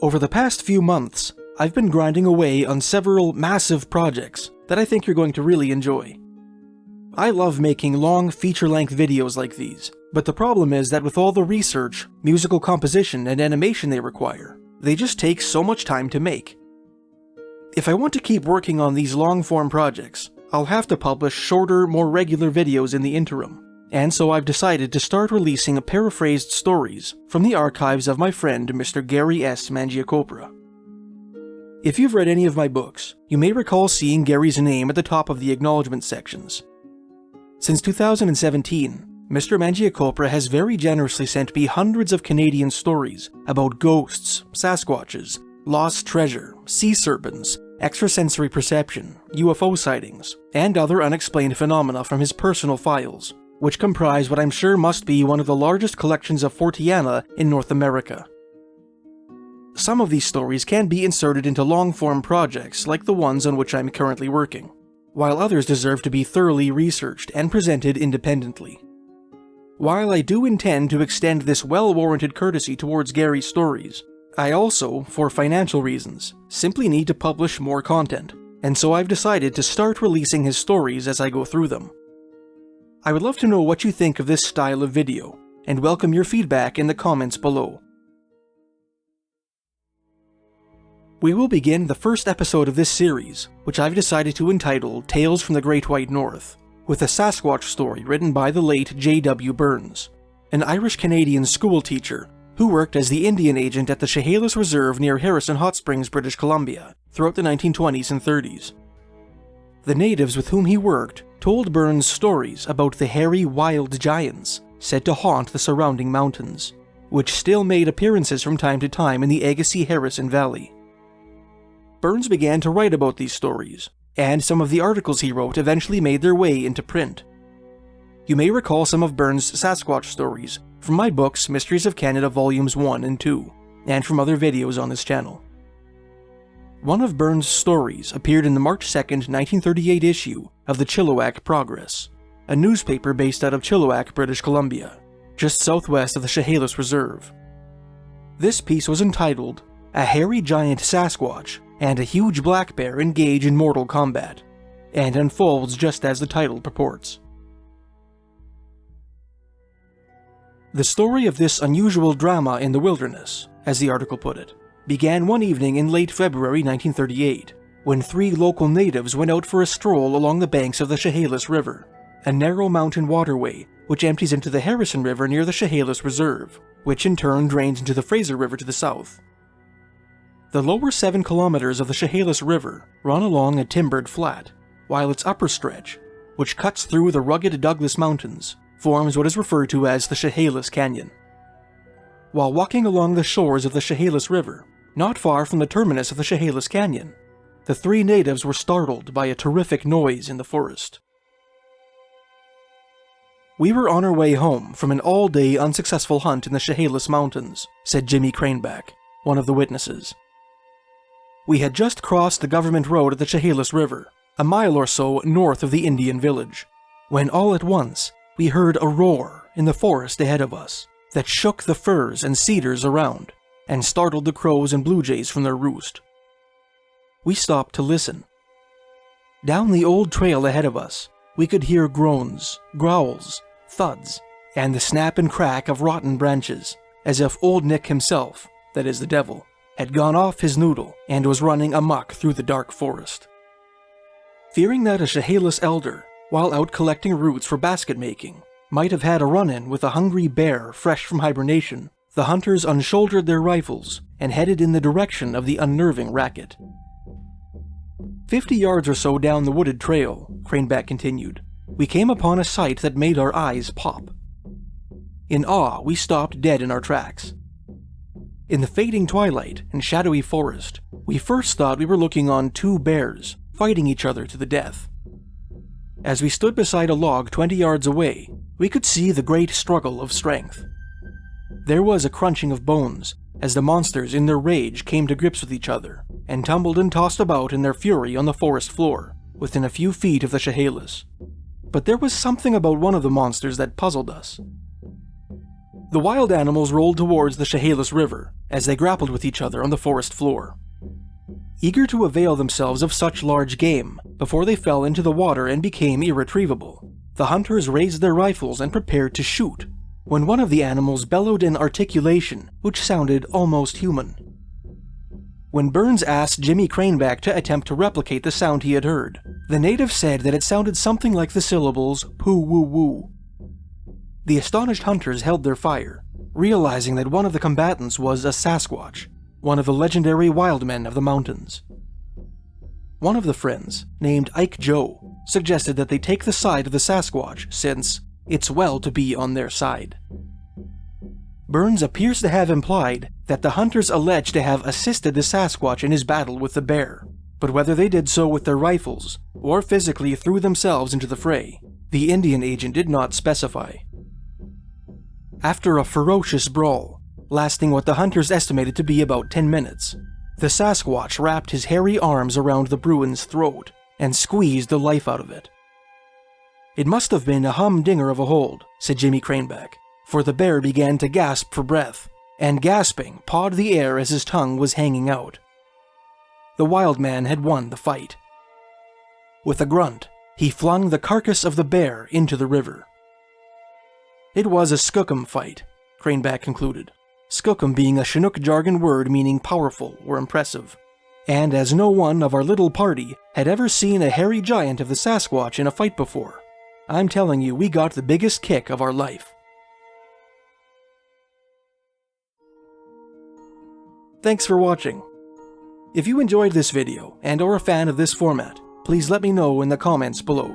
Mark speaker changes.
Speaker 1: Over the past few months, I've been grinding away on several massive projects that I think you're going to really enjoy. I love making long, feature-length videos like these, but the problem is that with all the research, musical composition, and animation they require, they just take so much time to make. If I want to keep working on these long-form projects, I'll have to publish shorter, more regular videos in the interim, and so I've decided to start releasing paraphrased stories from the archives of my friend Mr. Gary S. Mangiacopra. If you've read any of my books, you may recall seeing Gary's name at the top of the acknowledgement sections. Since 2017, Mr. Mangiacopra has very generously sent me hundreds of Canadian stories about ghosts, Sasquatches, lost treasure, sea serpents, extrasensory perception, UFO sightings, and other unexplained phenomena from his personal files, which comprise what I'm sure must be one of the largest collections of Forteana in North America. Some of these stories can be inserted into long-form projects like the ones on which I'm currently working, while others deserve to be thoroughly researched and presented independently. While I do intend to extend this well-warranted courtesy towards Gary's stories, I also, for financial reasons, simply need to publish more content, and so I've decided to start releasing his stories as I go through them. I would love to know what you think of this style of video, and welcome your feedback in the comments below. We will begin the first episode of this series, which I've decided to entitle Tales from the Great White North, with a Sasquatch story written by the late J.W. Burns, an Irish-Canadian school teacher who worked as the Indian agent at the Chehalis Reserve near Harrison Hot Springs, British Columbia, throughout the 1920s and 30s. The natives with whom he worked told Burns stories about the hairy wild giants said to haunt the surrounding mountains, which still made appearances from time to time in the Agassiz-Harrison Valley. Burns began to write about these stories, and some of the articles he wrote eventually made their way into print. You may recall some of Burns' Sasquatch stories from my books Mysteries of Canada Volumes 1 and 2, and from other videos on this channel. One of Burns' stories appeared in the March 2, 1938 issue of the Chilliwack Progress, a newspaper based out of Chilliwack, British Columbia, just southwest of the Chehalis Reserve. This piece was entitled, "A Hairy Giant Sasquatch and a Huge Black Bear Engage in Mortal Combat," and unfolds just as the title purports. The story of this unusual drama in the wilderness, as the article put it, began one evening in late February 1938, when 3 local natives went out for a stroll along the banks of the Chehalis River, a narrow mountain waterway which empties into the Harrison River near the Chehalis Reserve, which in turn drains into the Fraser River to the south. The lower 7 kilometers of the Chehalis River run along a timbered flat, while its upper stretch, which cuts through the rugged Douglas Mountains, forms what is referred to as the Chehalis Canyon. While walking along the shores of the Chehalis River, not far from the terminus of the Chehalis Canyon, the 3 natives were startled by a terrific noise in the forest. "We were on our way home from an all-day unsuccessful hunt in the Chehalis Mountains," said Jimmy Craneback, one of the witnesses. "We had just crossed the government road at the Chehalis River, a mile or so north of the Indian village, when all at once we heard a roar in the forest ahead of us that shook the firs and cedars around and startled the crows and blue jays from their roost. We stopped to listen. Down the old trail ahead of us, we could hear groans, growls, thuds, and the snap and crack of rotten branches, as if Old Nick himself, that is the devil, had gone off his noodle and was running amok through the dark forest. Fearing that a Chehalis elder, while out collecting roots for basket making, might have had a run-in with a hungry bear fresh from hibernation, the hunters unshouldered their rifles and headed in the direction of the unnerving racket. 50 yards or so down the wooded trail," Craneback continued, "we came upon a sight that made our eyes pop. In awe, we stopped dead in our tracks. In the fading twilight and shadowy forest, we first thought we were looking on 2 bears fighting each other to the death. As we stood beside a log 20 yards away, we could see the great struggle of strength. There was a crunching of bones as the monsters in their rage came to grips with each other and tumbled and tossed about in their fury on the forest floor within a few feet of the Chehalis. But there was something about one of the monsters that puzzled us. The wild animals rolled towards the Chehalis River as they grappled with each other on the forest floor. Eager to avail themselves of such large game before they fell into the water and became irretrievable, the hunters raised their rifles and prepared to shoot, when one of the animals bellowed an articulation which sounded almost human. When Burns asked Jimmy Craneback to attempt to replicate the sound he had heard, the native said that it sounded something like the syllables poo-woo-woo. The astonished hunters held their fire, realizing that one of the combatants was a Sasquatch, one of the legendary Wildmen of the mountains. One of the friends, named Ike Joe, suggested that they take the side of the Sasquatch since it's well to be on their side. Burns appears to have implied that the hunters alleged to have assisted the Sasquatch in his battle with the bear, but whether they did so with their rifles or physically threw themselves into the fray, the Indian agent did not specify. After a ferocious brawl, lasting what the hunters estimated to be about 10 minutes, the Sasquatch wrapped his hairy arms around the Bruin's throat and squeezed the life out of it. "It must have been a humdinger of a hold," said Jimmy Craneback, for the bear began to gasp for breath, and gasping pawed the air as his tongue was hanging out. The wild man had won the fight. With a grunt, he flung the carcass of the bear into the river. It was a skookum fight, Craneback concluded, skookum being a Chinook jargon word meaning powerful or impressive. And as no one of our little party had ever seen a hairy giant of the Sasquatch in a fight before, I'm telling you, we got the biggest kick of our life. Thanks for watching. If you enjoyed this video and are a fan of this format, please let me know in the comments below.